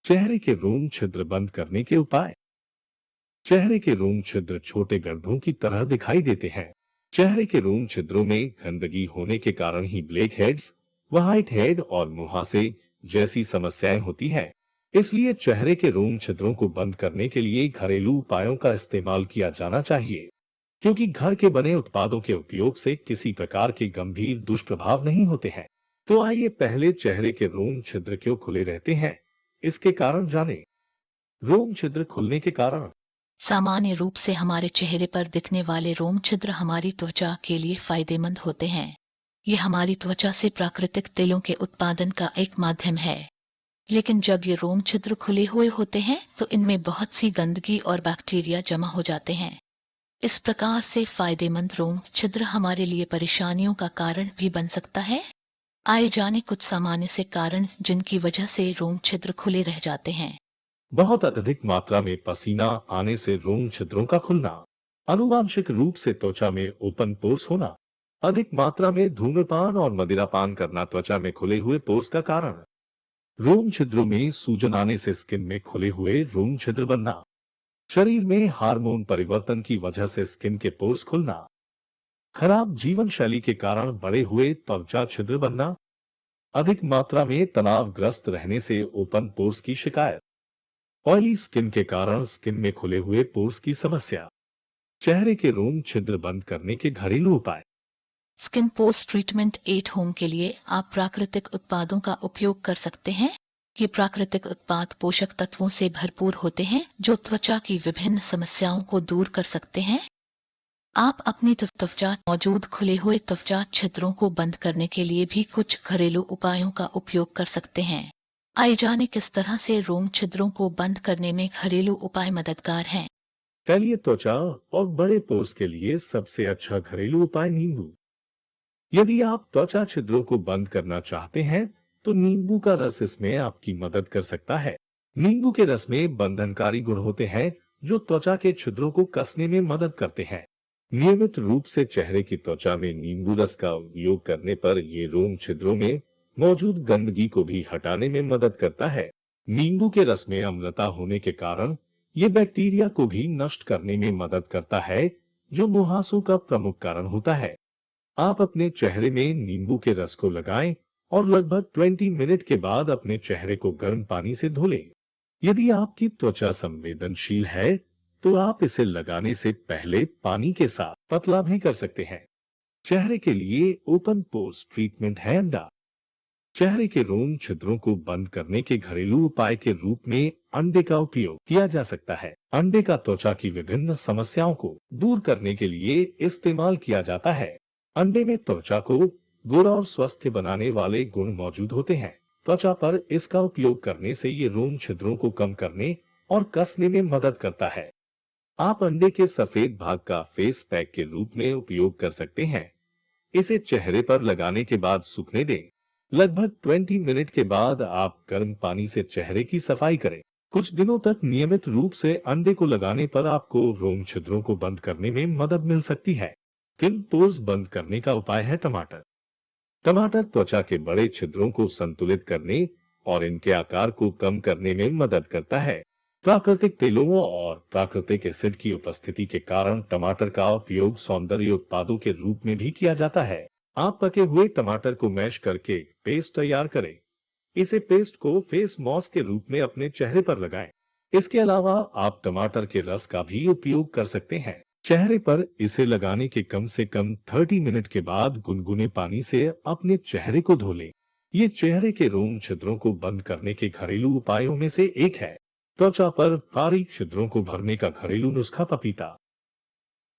चेहरे के रोम छिद्र बंद करने के उपाय। चेहरे के रोम छिद्र छोटे गड्ढों की तरह दिखाई देते हैं। चेहरे के रोम छिद्रों में गंदगी होने के कारण ही ब्लैक हेड्स, व्हाइट हेड और मुहासे जैसी समस्याएं होती हैं। इसलिए चेहरे के रोम छिद्रों को बंद करने के लिए घरेलू उपायों का इस्तेमाल किया जाना चाहिए, क्योंकि घर के बने उत्पादों के उपयोग से किसी प्रकार के गंभीर दुष्प्रभाव नहीं होते हैं। तो आइए पहले चेहरे के रोम छिद्र क्यों खुले रहते हैं, इसके कारण जानें। रोम छिद्र खुलने के कारण। सामान्य रूप से हमारे चेहरे पर दिखने वाले रोम छिद्र हमारी त्वचा के लिए फायदेमंद होते हैं। ये हमारी त्वचा से प्राकृतिक तेलों के उत्पादन का एक माध्यम है। लेकिन जब ये रोम छिद्र खुले हुए होते हैं तो इनमें बहुत सी गंदगी और बैक्टीरिया जमा हो जाते हैं। इस प्रकार से फायदेमंद रोम छिद्र हमारे लिए परेशानियों का कारण भी बन सकता है। आए जाने कुछ सामान्य से कारण जिनकी वजह से रोम छिद्र खुले रह जाते हैं। बहुत अत्यधिक मात्रा में पसीना आने से रोम छिद्रों का खुलना। आनुवांशिक रूप से त्वचा में ओपन पोर्स होना। अधिक मात्रा में धूम्रपान और मदिरापान करना त्वचा में खुले हुए पोर्स का कारण। रोम छिद्रों में सूजन आने से स्किन में खुले हुए रोम छिद्र बनना। शरीर में हार्मोन परिवर्तन की वजह से स्किन के पोर्स खुलना। खराब जीवन शैली के कारण बड़े हुए त्वचा छिद्र बनना। अधिक मात्रा में तनावग्रस्त रहने से ओपन पोर्स की शिकायत। ऑयली स्किन के कारण स्किन में खुले हुए पोर्स की समस्या। चेहरे के रोम छिद्र बंद करने के घरेलू उपाय। Skin post treatment at home के लिए आप प्राकृतिक उत्पादों का उपयोग कर सकते हैं। ये प्राकृतिक उत्पाद पोषक तत्वों से भरपूर होते हैं जो त्वचा की विभिन्न समस्याओं को दूर कर सकते हैं। आप अपनी त्वचा मौजूद खुले हुए त्वचा छिद्रों को बंद करने के लिए भी कुछ घरेलू उपायों का उपयोग कर सकते हैं। आइए जाने किस तरह से रोम छिद्रों को बंद करने में घरेलू उपाय मददगार हैं। फैलिए त्वचा और बड़े पोर्स के लिए सबसे अच्छा घरेलू उपाय नींबू। यदि आप त्वचा छिद्रों को बंद करना चाहते हैं तो नींबू का रस इसमें आपकी मदद कर सकता है। नींबू के रस में बंधनकारी गुण होते हैं जो त्वचा के छिद्रों को कसने में मदद करते हैं। नियमित रूप से चेहरे की त्वचा में नींबू रस का उपयोग करने पर ये रोम छिद्रों में मौजूद गंदगी को भी हटाने में मदद करता है। नींबू के रस में अम्लता होने के कारण ये बैक्टीरिया को भी नष्ट करने में मदद करता है, जो मुहासों का प्रमुख कारण होता है। आप अपने चेहरे में नींबू के रस को लगाएं और लगभग 20 मिनट के बाद अपने चेहरे को गर्म पानी से धो लें। यदि आपकी त्वचा संवेदनशील है तो आप इसे लगाने से पहले पानी के साथ पतला भी कर सकते हैं। चेहरे के लिए ओपन पोर्स ट्रीटमेंट है अंडा। चेहरे के रोम छिद्रों को बंद करने के घरेलू उपाय के रूप में अंडे का उपयोग किया जा सकता है। अंडे का त्वचा की विभिन्न समस्याओं को दूर करने के लिए इस्तेमाल किया जाता है। अंडे में त्वचा को गोरा और स्वस्थ बनाने वाले गुण मौजूद होते हैं। त्वचा पर इसका उपयोग करने से ये रोम छिद्रों को कम करने और कसने में मदद करता है। आप अंडे के सफेद भाग का फेस पैक के रूप में उपयोग कर सकते हैं। इसे चेहरे पर लगाने के बाद सूखने दें। लगभग 20 मिनट के बाद आप गर्म पानी से चेहरे की सफाई करें। कुछ दिनों तक नियमित रूप से अंडे को लगाने पर आपको रोम छिद्रों को बंद करने में मदद मिल सकती है। स्किन पोर्स बंद करने का उपाय है टमाटर। टमाटर त्वचा के बड़े छिद्रों को संतुलित करने और इनके आकार को कम करने में मदद करता है। प्राकृतिक तेलों और प्राकृतिक एसिड की उपस्थिति के कारण टमाटर का उपयोग सौंदर्य उत्पादों के रूप में भी किया जाता है। आप पके हुए टमाटर को मैश करके पेस्ट तैयार करें। इसे पेस्ट को फेस मॉस के रूप में अपने चेहरे पर लगाएं। इसके अलावा आप टमाटर के रस का भी उपयोग कर सकते हैं। चेहरे पर इसे लगाने के कम से कम 30 मिनट के बाद गुनगुने पानी से अपने चेहरे को धो लें। ये चेहरे के रोम छिद्रों को बंद करने के घरेलू उपायों में से एक है। त्वचा पर बारीक छिद्रों को भरने का घरेलू नुस्खा पपीता।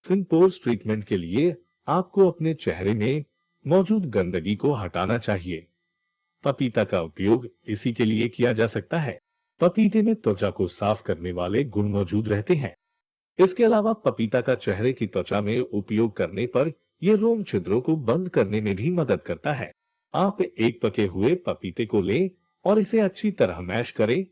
स्किन पोर्स ट्रीटमेंट के लिए आपको अपने चेहरे में मौजूद गंदगी को हटाना चाहिए। पपीता का उपयोग इसी के लिए किया जा सकता है। पपीते में त्वचा को साफ करने वाले गुण मौजूद रहते हैं। इसके अलावा पपीता का चेहरे की त्वचा में उपयोग करने पर यह रोम छिद्रों को बंद करने में भी मदद करता है। आप एक पके हुए पपीते को लें और इसे अच्छी तरह मैश करें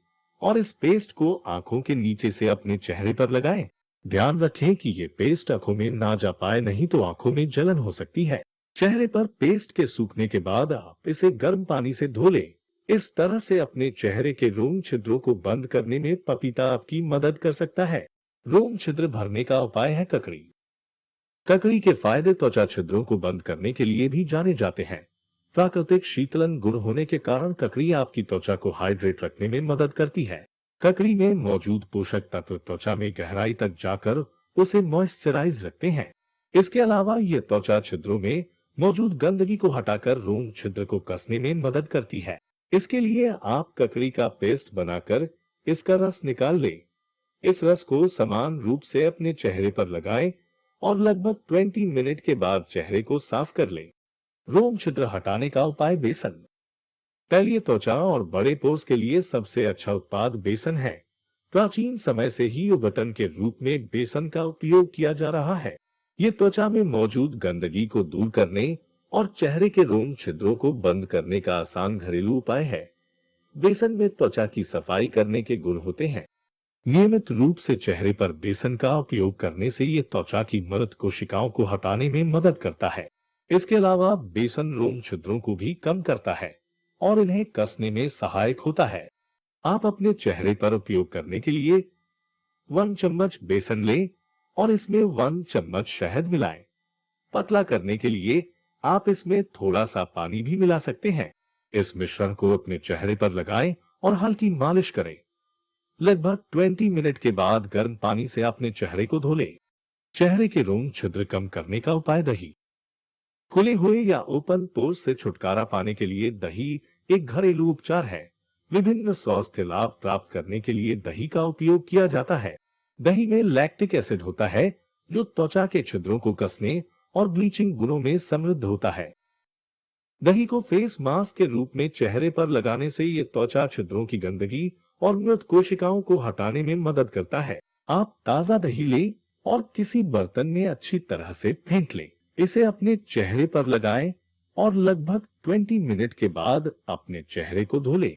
और इस पेस्ट को आंखों के नीचे से अपने चेहरे पर लगाएं। ध्यान रखें कि ये पेस्ट आंखों में ना जा पाए, नहीं तो आंखों में जलन हो सकती है। चेहरे पर पेस्ट के सूखने के बाद आप इसे गर्म पानी से धो लें। इस तरह से अपने चेहरे के रोम छिद्रों को बंद करने में पपीता आपकी मदद कर सकता है। रोम छिद्र भरने का उपाय है ककड़ी। ककड़ी के फायदे त्वचा छिद्रों को बंद करने के लिए भी जाने जाते हैं। प्राकृतिक शीतलन गुण होने के कारण ककड़ी आपकी त्वचा को हाइड्रेट रखने में मदद करती है। ककड़ी में मौजूद पोषक तत्व त्वचा में गहराई तक जाकर उसे मॉइस्चराइज रखते हैं। इसके अलावा ये त्वचा छिद्रों में मौजूद गंदगी को हटाकर रोम छिद्र को कसने में मदद करती है। इसके लिए आप ककड़ी का पेस्ट बनाकर इसका रस निकाल लें। इस रस को समान रूप से अपने चेहरे पर लगाएं और लगभग 20 मिनट के बाद चेहरे को साफ कर लें। रोम छिद्र हटाने का उपाय बेसन। तैलीय त्वचा और बड़े पोर्स के लिए सबसे अच्छा उत्पाद बेसन है। प्राचीन समय से ही उबटन के रूप में बेसन का उपयोग किया जा रहा है। ये त्वचा में मौजूद गंदगी को दूर करने और चेहरे के रोम छिद्रों को बंद करने का आसान घरेलू उपाय है। बेसन में त्वचा की सफाई करने के गुण होते हैं। नियमित रूप से चेहरे पर बेसन का उपयोग करने से ये त्वचा की मृत कोशिकाओं को हटाने में मदद करता है। इसके अलावा बेसन रोम छिद्रों को भी कम करता है और इन्हें कसने में सहायक होता है। आप अपने चेहरे पर उपयोग करने के लिए 1 चम्मच बेसन लें और इसमें 1 चम्मच शहद मिलाएं। पतला करने के लिए आप इसमें थोड़ा सा पानी भी मिला सकते हैं। इस मिश्रण को अपने चेहरे पर लगाएं और हल्की मालिश करें। लगभग 20 मिनट के बाद गर्म पानी से अपने चेहरे को धो लें। चेहरे के रोम छिद्र कम करने का उपाय दही। खुले हुए या ओपन पोर्स से छुटकारा पाने के लिए दही एक घरेलू उपचार है। विभिन्न स्वास्थ्य लाभ प्राप्त करने के लिए दही का उपयोग किया जाता है। दही में लैक्टिक एसिड होता है जो त्वचा के छिद्रों को कसने और ब्लीचिंग गुणों में समृद्ध होता है। दही को फेस मास्क के रूप में चेहरे पर लगाने से ये त्वचा छिद्रों की गंदगी और मृत कोशिकाओं को हटाने में मदद करता है। आप ताजा दही लें और किसी बर्तन में अच्छी तरह से फेंट लें। इसे अपने चेहरे पर लगाएं और लगभग 20 मिनट के बाद अपने चेहरे को धो लें।